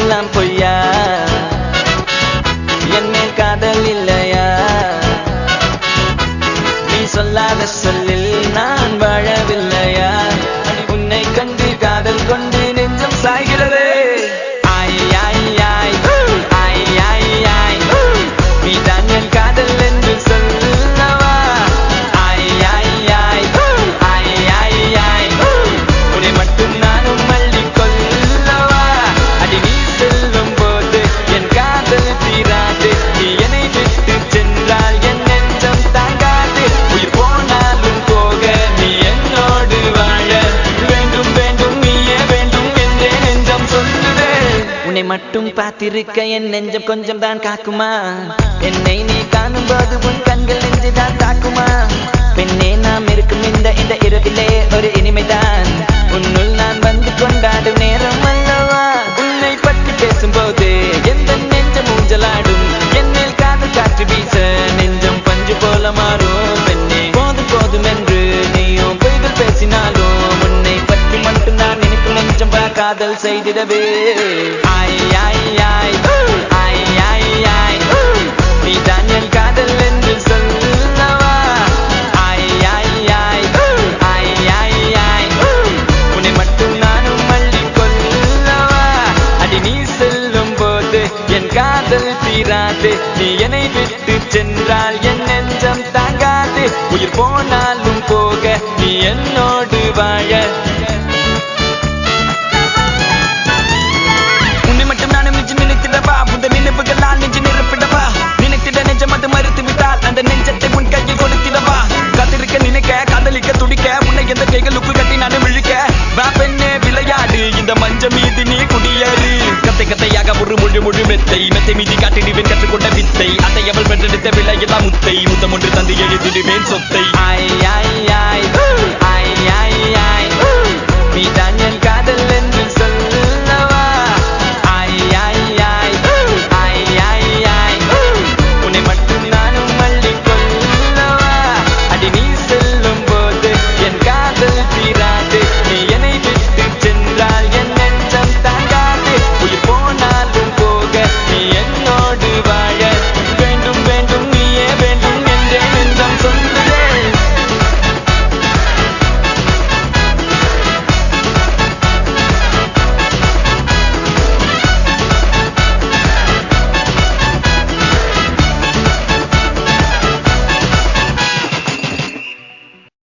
எல்லாம் பொய்யா என் மேல் காதல் இல்லையா நீ சொல்லாத சொல்லில் நான் வாழவில்லையா உன்னை கண்டு காதல் கொண்டு நெஞ்சம் சாய்கிறது நீதான் என் காதல் என்று சொல்லவா உன்னை மட்டும் நானும் மல்லிக் கொள்ளவா அடி நீ செல்லும் போது என் காதல் தீராது நீ என்னை விட்டு சென்றால் என் நெஞ்சம் தாங்காது உயிர் போனாலும் போக நீ என்னோடு வாழ வேண்டும் வேண்டும் நீயே வேண்டும் என்றே நெஞ்சம் சொல்லுதே உன்னை மட்டும் பார்த்திருக்க என் நெஞ்சம் கொஞ்சம் தான் காக்குமா என்னை நீ காணும் போது உன் கண்கள் நெஞ்சுதான் தாக்குமா பெண்ணே நாம் இருக்கும் இந்த இரவிலே ஒரு இனிமைதான் உன்னுள் நான் வந்து கொண்டாடும் நேரம் அல்லவா உன்னை பற்றி பேசும்போது எந்த நெஞ்சம் ஊஞ்சலாடும் என் மேல் காதல் காற்று வீச நெஞ்சம் பஞ்சு போல மாறும் பெண்ணே போதும் போதும் என்று நீயும் பொய்கள் பேசினாலும் உன்னை பற்றி மட்டும் நான் நினைக்கும் நெஞ்சம் காதல் செய்திடவே நீதான் என் காதல் என்று சொல்லவா உன்னை மட்டும் நானும் மல்லிக் கொள்ளவா அடி நீ செல்லும் போது என் காதல் தீராது நீ என்னை விட்டு சென்றால் என் நெஞ்சம் தாங்காது உயிர் போனாலும் போக நீ என்னோடு வாழ உன்னை மட்டும் நானும் நெஞ்சு நினைத்திடவா புந்த நினைப்புகளால் நெஞ்சு நிரப்பிடவா நினைத்திட நெஞ்சம் அது மறுத்து விட்டால் அந்த நெஞ்சத்தை உன் கையில் கொடுத்திடவா காத்திருக்க நினைக்க காதலிக்க துடிக்க உன்னை எந்த கைகளுக்குள் கட்டி நானும் விழிக்க வா பெண்ணே விளையாடு இந்த மஞ்சள் மீது நீ குடியேறு கத்தையாக ஒரு முழு மெத்தை மீதி காட்டிடுவேன் கற்றுக்கொண்ட வித்தை அத்தை அவள் பெற்றெடுத்த விலையெல்லாம் முத்தை முத்தம் ஒன்று தந்து எழுதிடுவேன் சொத்தை